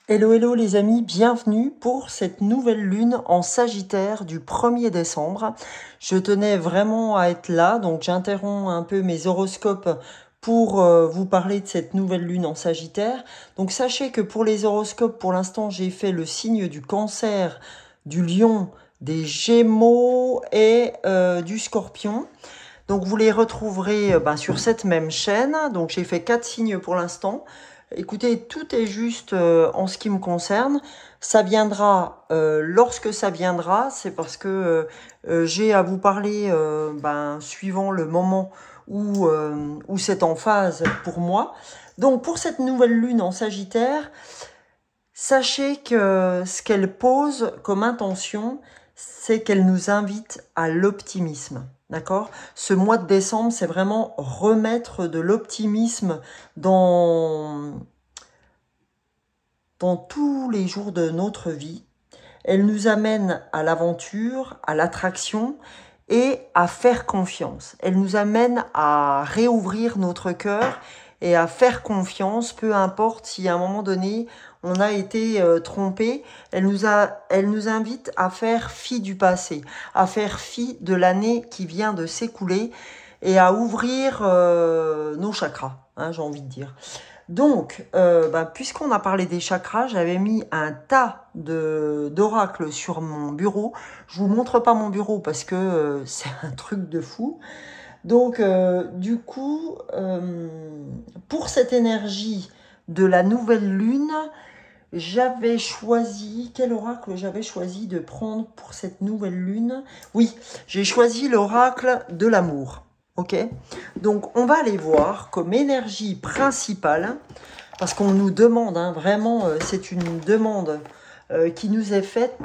Hello, hello les amis, bienvenue pour cette nouvelle lune en Sagittaire du 1er décembre. Je tenais vraiment à être là, donc j'interromps un peu mes horoscopes pour vous parler de cette nouvelle lune en Sagittaire. Donc sachez que pour les horoscopes, pour l'instant, j'ai fait le signe du Cancer, du Lion, des Gémeaux et du Scorpion. Donc vous les retrouverez sur cette même chaîne. Donc j'ai fait 4 signes pour l'instant. Écoutez, tout est juste en ce qui me concerne. Ça viendra lorsque ça viendra. C'est parce que j'ai à vous parler suivant le moment où c'est en phase pour moi. Donc pour cette nouvelle lune en Sagittaire, sachez que ce qu'elle pose comme intention, c'est qu'elle nous invite à l'optimisme. D'accord? Ce mois de décembre, c'est vraiment remettre de l'optimisme dans tous les jours de notre vie. Elle nous amène à l'aventure, à l'attraction et à faire confiance. Elle nous amène à réouvrir notre cœur et à faire confiance, peu importe si à un moment donné on a été trompé. Elle nous invite à faire fi du passé, à faire fi de l'année qui vient de s'écouler et à ouvrir nos chakras, hein, j'ai envie de dire. Donc, puisqu'on a parlé des chakras, j'avais mis un tas d'oracles sur mon bureau. Je vous montre pas mon bureau parce que c'est un truc de fou. Donc, pour cette énergie de la nouvelle lune, j'avais choisi... Quel oracle j'avais choisi de prendre pour cette nouvelle lune? Oui, j'ai choisi l'oracle de l'amour. Ok? Donc, on va aller voir comme énergie principale, parce qu'on nous demande, hein, vraiment, c'est une demande qui nous est faite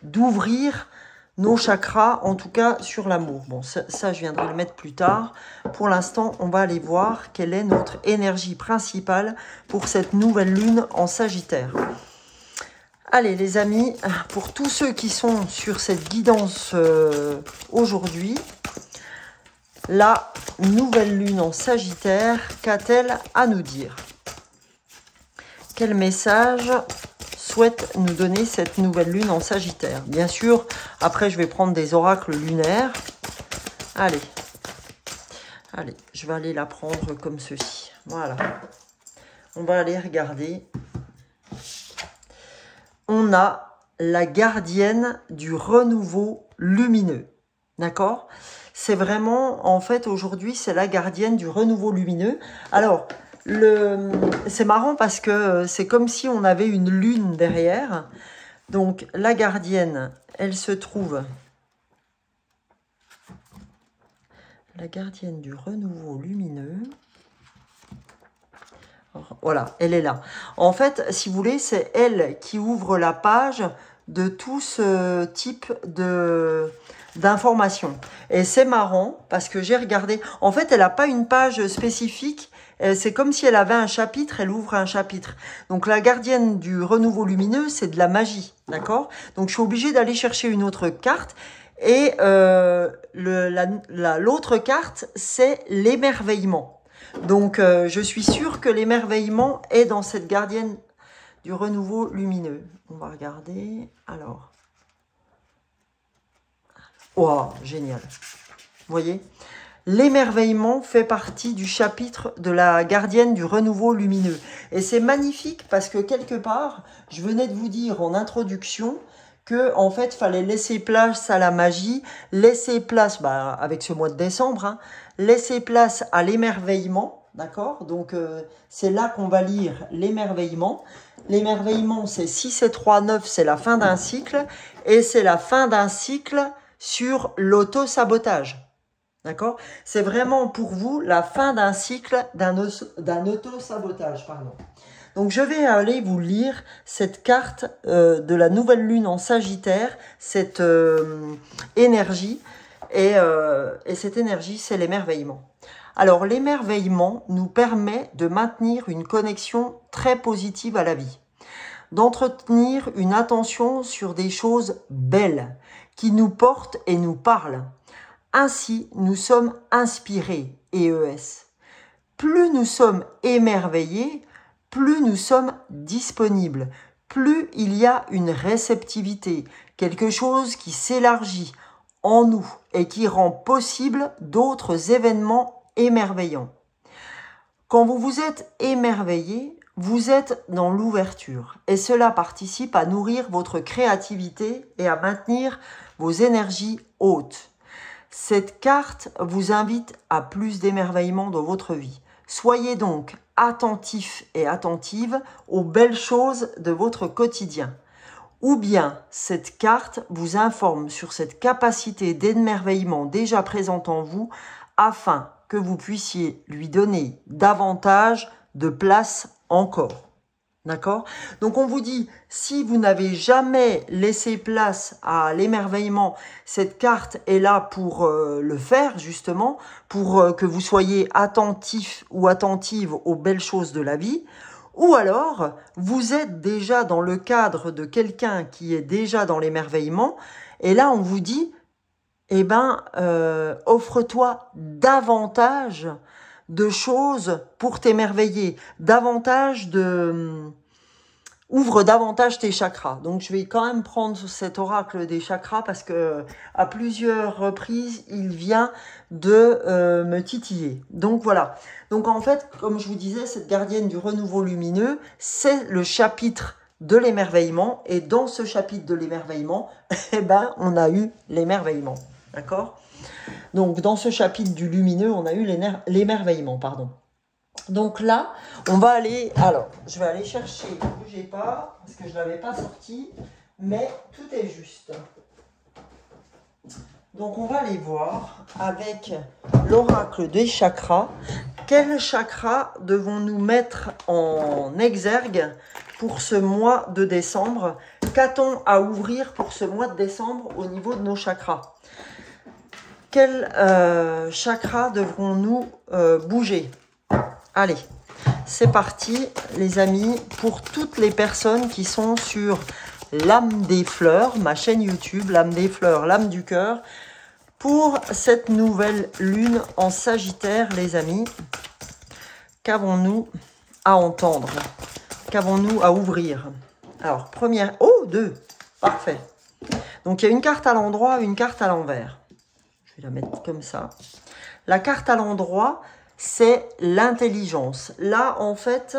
d'ouvrir nos chakras, en tout cas sur l'amour. Bon, ça, je viendrai le mettre plus tard. Pour l'instant, on va aller voir quelle est notre énergie principale pour cette nouvelle lune en Sagittaire. Allez les amis, pour tous ceux qui sont sur cette guidance aujourd'hui, la nouvelle lune en Sagittaire, qu'a-t-elle à nous dire? Quel message souhaite nous donner cette nouvelle lune en Sagittaire? Bien sûr, après je vais prendre des oracles lunaires. Allez, je vais aller la prendre comme ceci. Voilà. On va aller regarder. On a la gardienne du renouveau lumineux. D'accord? C'est vraiment, en fait, aujourd'hui, c'est la gardienne du renouveau lumineux. Alors, c'est marrant parce que c'est comme si on avait une lune derrière. Donc, la gardienne, elle se trouve... La gardienne du renouveau lumineux. Voilà, elle est là. En fait, si vous voulez, c'est elle qui ouvre la page de tout ce type d'informations. Et c'est marrant parce que j'ai regardé. En fait, elle n'a pas une page spécifique. C'est comme si elle avait un chapitre, elle ouvre un chapitre. Donc la gardienne du renouveau lumineux, c'est de la magie, d'accord? Donc je suis obligée d'aller chercher une autre carte. Et l'autre carte, c'est l'émerveillement. Donc, je suis sûre que l'émerveillement est dans cette gardienne du renouveau lumineux. On va regarder. Alors. Wow, génial. Vous voyez? L'émerveillement fait partie du chapitre de la gardienne du renouveau lumineux. Et c'est magnifique parce que quelque part, je venais de vous dire en introduction que en fait, fallait laisser place à la magie, laisser place, avec ce mois de décembre, hein, laisser place à l'émerveillement. D'accord? Donc, c'est là qu'on va lire l'émerveillement. L'émerveillement, c'est 6 et 3, 9, c'est la fin d'un cycle. Et c'est la fin d'un cycle sur l'auto-sabotage. D'accord? C'est vraiment pour vous la fin d'un cycle d'un auto-sabotage. Pardon. Donc, je vais aller vous lire cette carte de la nouvelle lune en Sagittaire, cette énergie. Et cette énergie, c'est l'émerveillement. Alors, l'émerveillement nous permet de maintenir une connexion très positive à la vie, d'entretenir une attention sur des choses belles qui nous portent et nous parlent. Ainsi, nous sommes inspirés, ES. Plus nous sommes émerveillés, plus nous sommes disponibles, plus il y a une réceptivité, quelque chose qui s'élargit en nous et qui rend possible d'autres événements émerveillants. Quand vous vous êtes émerveillé, vous êtes dans l'ouverture et cela participe à nourrir votre créativité et à maintenir vos énergies hautes. Cette carte vous invite à plus d'émerveillement dans votre vie. Soyez donc attentifs et attentives aux belles choses de votre quotidien. Ou bien cette carte vous informe sur cette capacité d'émerveillement déjà présente en vous afin que vous puissiez lui donner davantage de place encore. D'accord? Donc on vous dit, si vous n'avez jamais laissé place à l'émerveillement, cette carte est là pour le faire justement, pour que vous soyez attentif ou attentive aux belles choses de la vie. Ou alors, vous êtes déjà dans le cadre de quelqu'un qui est déjà dans l'émerveillement, et là on vous dit, eh ben, offre-toi davantage de choses pour t'émerveiller, ouvre davantage tes chakras. Donc je vais quand même prendre cet oracle des chakras parce que à plusieurs reprises il vient de me titiller. Donc voilà. Donc en fait, comme je vous disais, cette gardienne du renouveau lumineux, c'est le chapitre de l'émerveillement, et dans ce chapitre de l'émerveillement, eh ben on a eu l'émerveillement. D'accord? Donc, dans ce chapitre du lumineux, on a eu l'émerveillement, pardon. Donc là, on va aller... Alors, je vais aller chercher, ne bougez pas, parce que je ne l'avais pas sorti, mais tout est juste. Donc, on va aller voir avec l'oracle des chakras. Quels chakras devons-nous mettre en exergue pour ce mois de décembre? Qu'a-t-on à ouvrir pour ce mois de décembre au niveau de nos chakras? Quels chakras devrons-nous bouger? Allez, c'est parti les amis, pour toutes les personnes qui sont sur l'âme des fleurs, ma chaîne YouTube, l'âme des fleurs, l'âme du cœur, pour cette nouvelle lune en Sagittaire, les amis. Qu'avons-nous à entendre? Qu'avons-nous à ouvrir? Alors, première... Oh, deux! Parfait. Donc, il y a une carte à l'endroit, une carte à l'envers. Je vais la mettre comme ça. La carte à l'endroit, c'est l'intelligence. Là, en fait,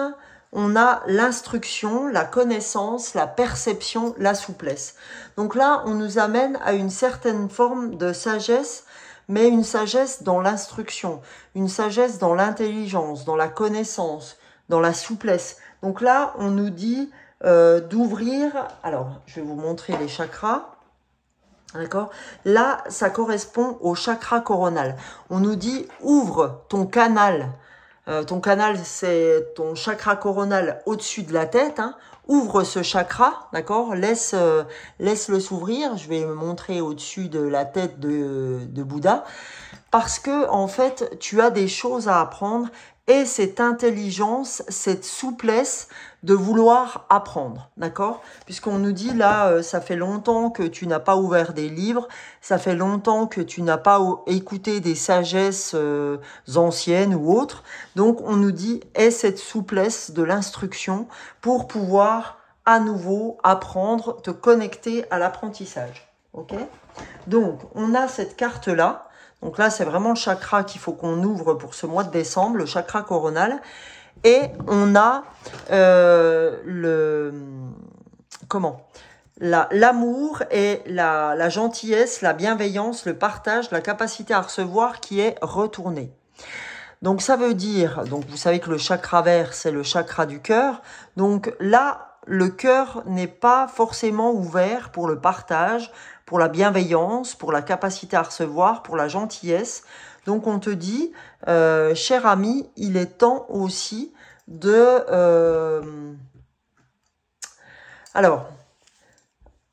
on a l'instruction, la connaissance, la perception, la souplesse. Donc là, on nous amène à une certaine forme de sagesse, mais une sagesse dans l'instruction, une sagesse dans l'intelligence, dans la connaissance, dans la souplesse. Donc là, on nous dit d'ouvrir... Alors, je vais vous montrer les chakras. D'accord? Là, ça correspond au chakra coronal. On nous dit, ouvre ton canal. Ton canal, c'est ton chakra coronal au-dessus de la tête. Hein. Ouvre ce chakra, d'accord? Laisse-le s'ouvrir. Je vais me montrer au-dessus de la tête de Bouddha. Parce que, en fait, tu as des choses à apprendre. Et cette intelligence, cette souplesse de vouloir apprendre, d'accord? Puisqu'on nous dit là, ça fait longtemps que tu n'as pas ouvert des livres, ça fait longtemps que tu n'as pas écouté des sagesses anciennes ou autres. Donc on nous dit, aie cette souplesse de l'instruction pour pouvoir à nouveau apprendre, te connecter à l'apprentissage, ok? Donc on a cette carte-là. Donc là, c'est vraiment le chakra qu'il faut qu'on ouvre pour ce mois de décembre, le chakra coronal. Et on a l'amour et la gentillesse, la bienveillance, le partage, la capacité à recevoir qui est retournée. Donc ça veut dire, donc vous savez que le chakra vert, c'est le chakra du cœur. Donc là, le cœur n'est pas forcément ouvert pour le partage, pour la bienveillance, pour la capacité à recevoir, pour la gentillesse. Donc on te dit, cher ami, il est temps aussi de... Alors,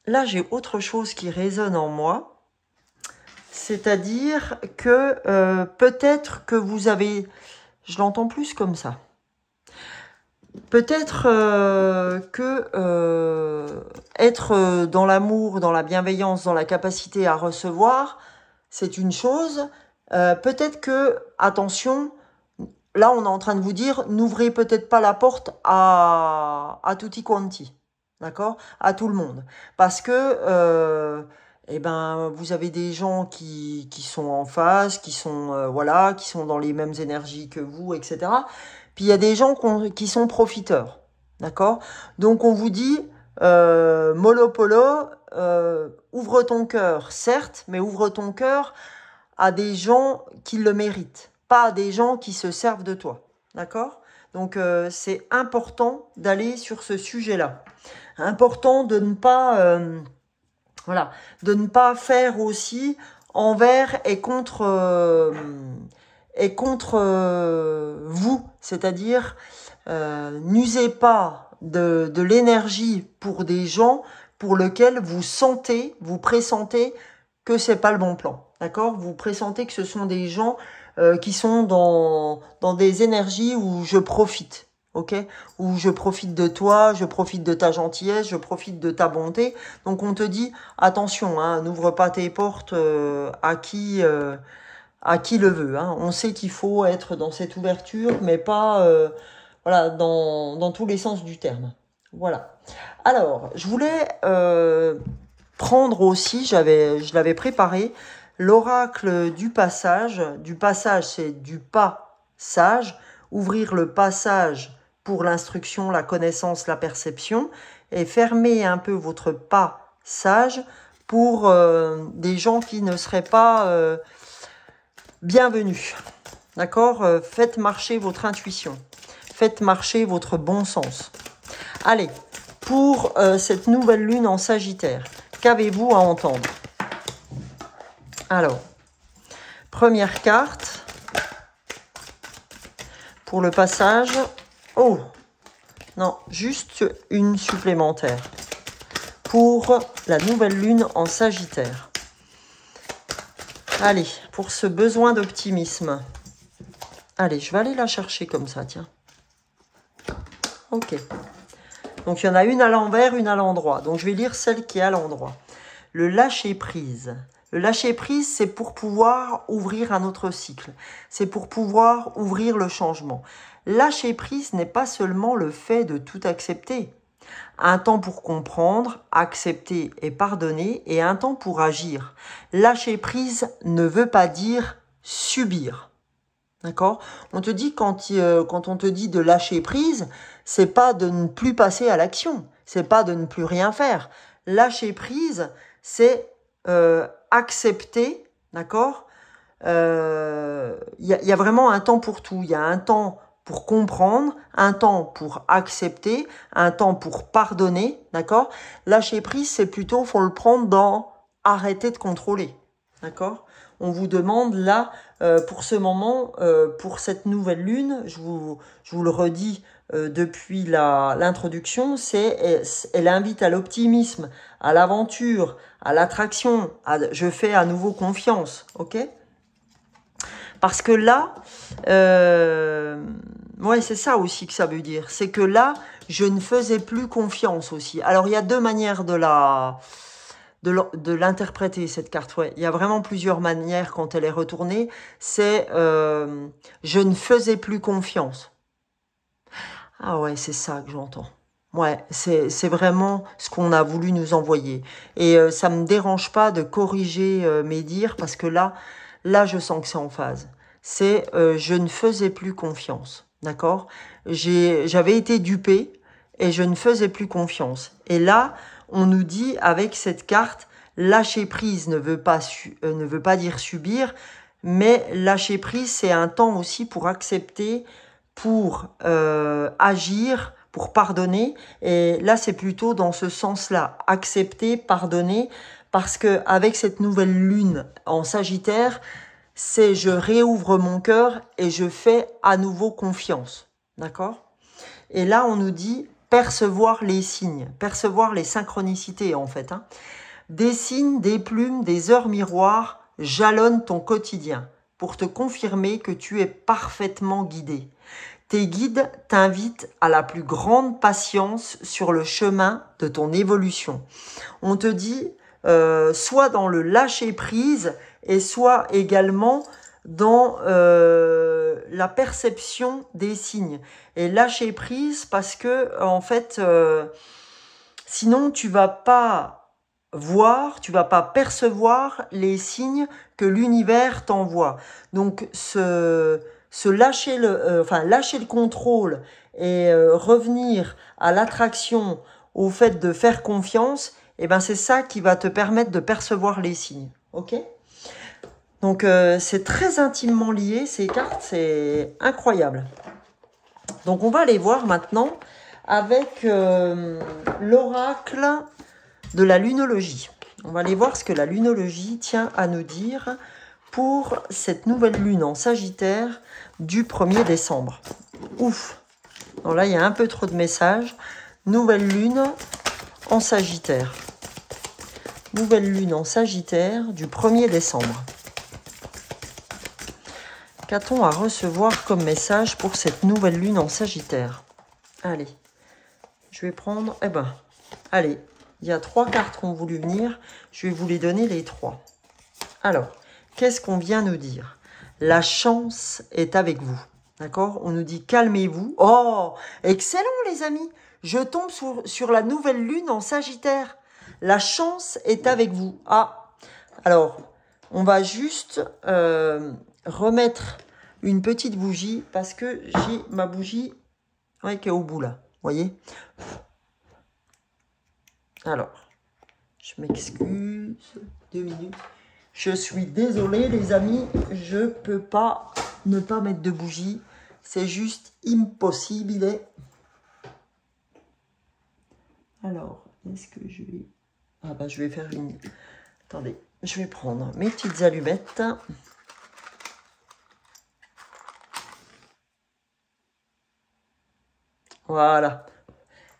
là j'ai autre chose qui résonne en moi. C'est-à-dire que peut-être que vous avez... Je l'entends plus comme ça. Peut-être que être dans l'amour, dans la bienveillance, dans la capacité à recevoir, c'est une chose. Peut-être que, attention, là, on est en train de vous dire, n'ouvrez peut-être pas la porte à tutti quanti, d'accord? À tout le monde. Parce que, eh ben, vous avez des gens qui sont en face, qui sont, voilà, qui sont dans les mêmes énergies que vous, etc. Puis il y a des gens qui sont profiteurs, d'accord? Donc on vous dit, mollo polo, ouvre ton cœur, certes, mais ouvre ton cœur à des gens qui le méritent, pas à des gens qui se servent de toi. D'accord? Donc, c'est important d'aller sur ce sujet-là. Important de ne pas, voilà, de ne pas faire aussi envers et contre vous. C'est-à-dire, n'usez pas de l'énergie pour des gens pour lesquels vous sentez, vous pressentez que c'est pas le bon plan. D'accord? Vous pressentez que ce sont des gens qui sont dans des énergies où je profite. Ok? Où je profite de toi, je profite de ta gentillesse, je profite de ta bonté. Donc on te dit, attention, hein, n'ouvre pas tes portes à qui le veut. Hein. On sait qu'il faut être dans cette ouverture, mais pas voilà, dans tous les sens du terme. Voilà. Alors, je voulais prendre aussi, je l'avais préparé, l'oracle du passage. Du passage, c'est du pas sage. Ouvrir le passage pour l'instruction, la connaissance, la perception. Et fermer un peu votre pas sage pour des gens qui ne seraient pas bienvenus. D'accord? Faites marcher votre intuition. Faites marcher votre bon sens. Allez, pour cette nouvelle lune en Sagittaire, qu'avez-vous à entendre? Alors, première carte pour le passage. Oh, non, juste une supplémentaire pour la nouvelle lune en Sagittaire. Allez, pour ce besoin d'optimisme. Allez, je vais aller la chercher comme ça, tiens. Ok. Donc, il y en a une à l'envers, une à l'endroit. Donc, je vais lire celle qui est à l'endroit. Le lâcher-prise. Le lâcher-prise, c'est pour pouvoir ouvrir un autre cycle. C'est pour pouvoir ouvrir le changement. Lâcher-prise n'est pas seulement le fait de tout accepter. Un temps pour comprendre, accepter et pardonner, et un temps pour agir. Lâcher-prise ne veut pas dire subir. D'accord? On te dit quand on te dit de lâcher prise, c'est pas de ne plus passer à l'action, c'est pas de ne plus rien faire. Lâcher prise, c'est accepter, d'accord? Y a vraiment un temps pour tout. Il y a un temps pour comprendre, un temps pour accepter, un temps pour pardonner, d'accord? Lâcher prise, c'est plutôt, faut le prendre dans arrêter de contrôler, d'accord? On vous demande là, pour ce moment, pour cette nouvelle lune, je vous le redis depuis l'introduction, elle invite à l'optimisme, à l'aventure, à l'attraction, je fais à nouveau confiance, ok? Parce que là, ouais, c'est ça aussi que ça veut dire, c'est que là, je ne faisais plus confiance aussi. Alors, il y a deux manières de l'interpréter, cette carte. Ouais. Il y a vraiment plusieurs manières quand elle est retournée. C'est je ne faisais plus confiance. Ah ouais, c'est ça que j'entends. Ouais, c'est vraiment ce qu'on a voulu nous envoyer. Et ça me dérange pas de corriger mes dires parce que là, je sens que c'est en phase. C'est je ne faisais plus confiance. D'accord? J'avais été dupée et je ne faisais plus confiance. Et là, on nous dit avec cette carte, lâcher prise ne veut pas dire subir, mais lâcher prise, c'est un temps aussi pour accepter, pour agir, pour pardonner. Et là, c'est plutôt dans ce sens-là, accepter, pardonner, parce que avec cette nouvelle lune en Sagittaire, c'est je réouvre mon cœur et je fais à nouveau confiance. D'accord? Et là, on nous dit percevoir les signes, percevoir les synchronicités en fait. Hein. Des signes, des plumes, des heures miroirs jalonnent ton quotidien pour te confirmer que tu es parfaitement guidé. Tes guides t'invitent à la plus grande patience sur le chemin de ton évolution. On te dit soit dans le lâcher prise et soit également dans la perception des signes. Et lâcher prise parce que, en fait, sinon tu vas pas voir, tu vas pas percevoir les signes que l'univers t'envoie. Donc, lâcher le contrôle et revenir à l'attraction, au fait de faire confiance, et ben c'est ça qui va te permettre de percevoir les signes. Ok ? Donc c'est très intimement lié, ces cartes, c'est incroyable. Donc on va aller voir maintenant avec l'oracle de la lunologie. On va aller voir ce que la lunologie tient à nous dire pour cette nouvelle lune en Sagittaire du 1er décembre. Ouf! Donc là, il y a un peu trop de messages. Nouvelle lune en Sagittaire. Nouvelle lune en Sagittaire du 1er décembre. Qu'a-t-on à recevoir comme message pour cette nouvelle lune en Sagittaire? Allez, je vais prendre... allez, il y a 3 cartes qui ont voulu venir. Je vais vous les donner les 3. Alors, qu'est-ce qu'on vient nous dire? La chance est avec vous. D'accord? On nous dit calmez-vous. Oh, excellent les amis. Je tombe sur la nouvelle lune en Sagittaire. La chance est avec vous. Ah, alors, on va juste remettre une petite bougie parce que j'ai ma bougie qui est au bout là. Vous voyez? Alors, je m'excuse. 2 minutes. Je suis désolée les amis. Je peux pas ne pas mettre de bougie. C'est juste impossible. Alors, est-ce que je vais... Ah bah je vais faire une... Attendez, je vais prendre mes petites allumettes. Voilà.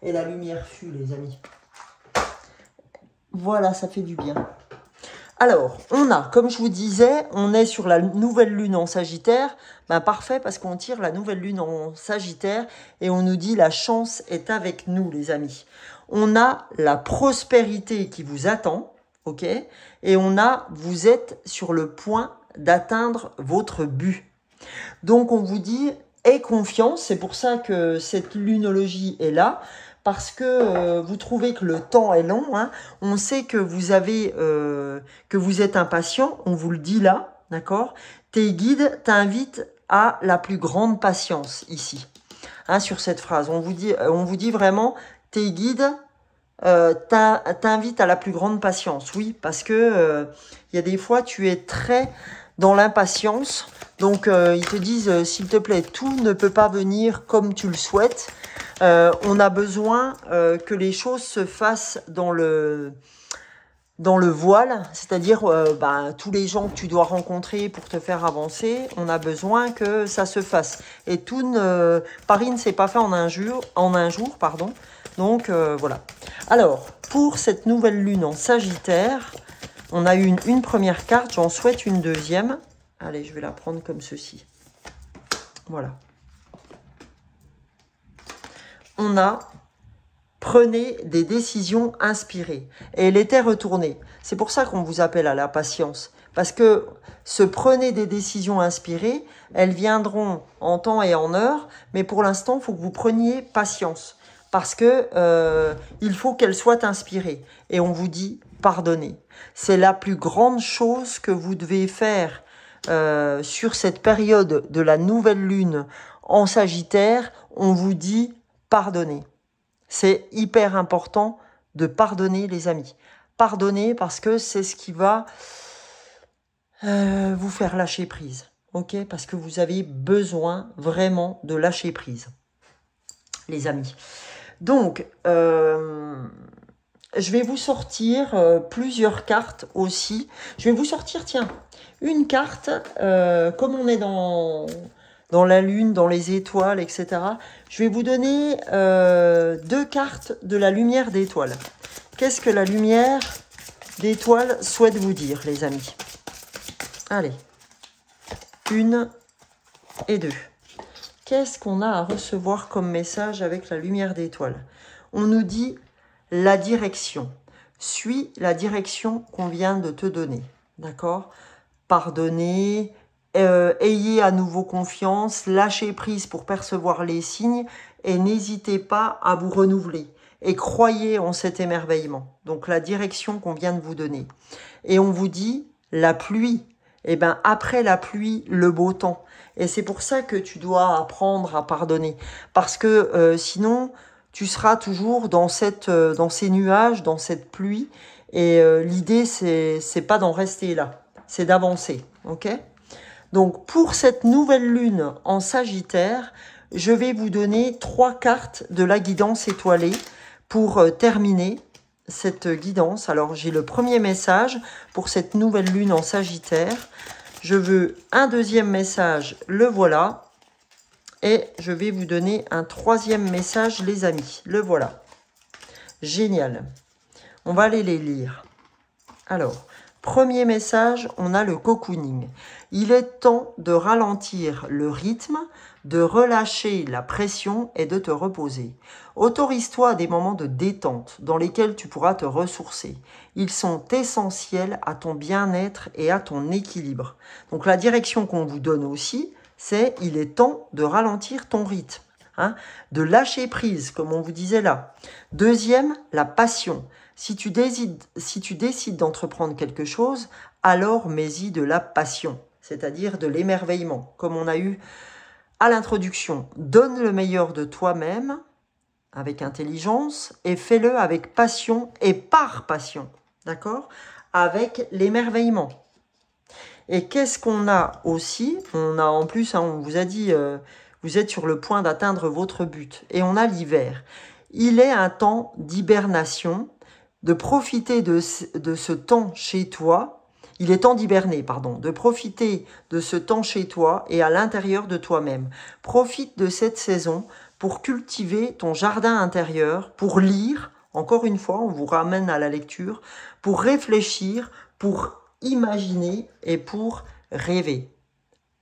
Et la lumière fut, les amis. Voilà, ça fait du bien. Alors, on a, comme je vous disais, on est sur la nouvelle lune en Sagittaire. Ben, parfait, parce qu'on tire la nouvelle lune en Sagittaire et on nous dit la chance est avec nous, les amis. On a la prospérité qui vous attend, ok? Et vous êtes sur le point d'atteindre votre but. Donc, on vous dit, aie confiance. C'est pour ça que cette lunologie est là. Parce que vous trouvez que le temps est long, hein. On sait que vous êtes impatient, on vous le dit là, d'accord? Tes guides t'invitent à la plus grande patience ici, hein, sur cette phrase. On vous dit vraiment, tes guides t'invitent à la plus grande patience. Oui, parce que il y a des fois, tu es très dans l'impatience. Donc, ils te disent, s'il te plaît, tout ne peut pas venir comme tu le souhaites. On a besoin que les choses se fassent dans le voile, c'est-à-dire tous les gens que tu dois rencontrer pour te faire avancer, on a besoin que ça se fasse. Et Paris ne s'est pas fait en un jour, pardon. Donc voilà. Alors, pour cette nouvelle lune en Sagittaire, on a eu une première carte, j'en souhaite une deuxième. Allez, je vais la prendre comme ceci. Voilà. On a prenez des décisions inspirées. Et elle était retournée. C'est pour ça qu'on vous appelle à la patience. Parce que prenez des décisions inspirées, elles viendront en temps et en heure, mais pour l'instant, il faut que vous preniez patience. Parce que il faut qu'elles soient inspirées. Et on vous dit pardonnez. C'est la plus grande chose que vous devez faire sur cette période de la nouvelle lune en Sagittaire. On vous dit pardonnez. C'est hyper important de pardonner, les amis. Pardonner parce que c'est ce qui va vous faire lâcher prise. Ok? Parce que vous avez besoin vraiment de lâcher prise, les amis. Donc, je vais vous sortir plusieurs cartes aussi. Je vais vous sortir, tiens, une carte, comme on est dans la lune, dans les étoiles, etc. Je vais vous donner 2 cartes de la lumière d'étoiles. Qu'est-ce que la lumière d'étoiles souhaite vous dire, les amis? Allez, 1 et 2. Qu'est-ce qu'on a à recevoir comme message avec la lumière d'étoiles? On nous dit la direction. Suis la direction qu'on vient de te donner. D'accord? Pardonner, ayez à nouveau confiance, lâchez prise pour percevoir les signes et n'hésitez pas à vous renouveler. Et croyez en cet émerveillement. Donc la direction qu'on vient de vous donner. Et on vous dit la pluie. Eh bien après la pluie, le beau temps. Et c'est pour ça que tu dois apprendre à pardonner. Parce que sinon, tu seras toujours dans ces nuages, dans cette pluie. Et l'idée, c'est pas d'en rester là. C'est d'avancer. Ok ? Donc, pour cette nouvelle lune en Sagittaire, je vais vous donner 3 cartes de la guidance étoilée pour terminer cette guidance. Alors, j'ai le premier message pour cette nouvelle lune en Sagittaire. Je veux un deuxième message, le voilà. Et je vais vous donner un troisième message, les amis. Le voilà. Génial. On va aller les lire. Alors, premier message, on a le cocooning. Il est temps de ralentir le rythme, de relâcher la pression et de te reposer. Autorise-toi à des moments de détente dans lesquels tu pourras te ressourcer. Ils sont essentiels à ton bien-être et à ton équilibre. Donc la direction qu'on vous donne aussi, c'est il est temps de ralentir ton rythme, hein, de lâcher prise, comme on vous disait là. Deuxième, la passion. Si tu décides d'entreprendre quelque chose, alors mets-y de la passion, c'est-à-dire de l'émerveillement, comme on a eu à l'introduction. Donne le meilleur de toi-même avec intelligence et fais-le avec passion et par passion, d'accord ? Avec l'émerveillement. Et qu'est-ce qu'on a aussi ? On a en plus, hein, on vous a dit, vous êtes sur le point d'atteindre votre but. Et on a l'hiver. Il est un temps d'hibernation, de profiter de ce temps chez toi. Il est temps d'hiberner, pardon, de profiter de ce temps chez toi et à l'intérieur de toi-même. Profite de cette saison pour cultiver ton jardin intérieur, pour lire, encore une fois, on vous ramène à la lecture, pour réfléchir, pour imaginer et pour rêver.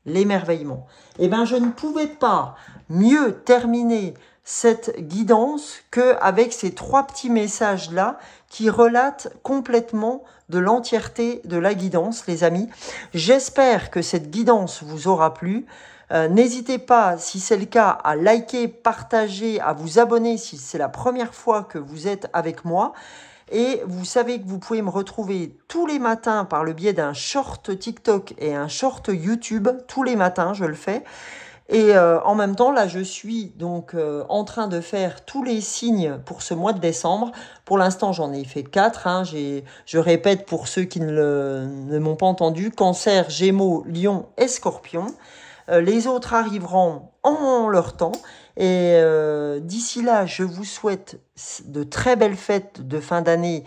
L'émerveillement. Eh bien, je ne pouvais pas mieux terminer cette guidance qu'avec ces 3 petits messages-là qui relatent complètement de l'entièreté de la guidance, les amis. J'espère que cette guidance vous aura plu. N'hésitez pas, si c'est le cas, à liker, partager, à vous abonner si c'est la première fois que vous êtes avec moi. Et vous savez que vous pouvez me retrouver tous les matins par le biais d'un short TikTok et un short YouTube. Tous les matins, je le fais. Et en même temps, là, je suis donc en train de faire tous les signes pour ce mois de décembre. Pour l'instant, j'en ai fait 4. Hein. Je répète pour ceux qui ne m'ont pas entendu. Cancer, Gémeaux, Lion et Scorpion. Les autres arriveront en leur temps. Et d'ici là, je vous souhaite de très belles fêtes de fin d'année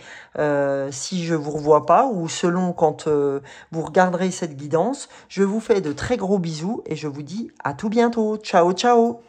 si je vous revois pas ou selon quand vous regarderez cette guidance. Je vous fais de très gros bisous et je vous dis à tout bientôt. Ciao, ciao!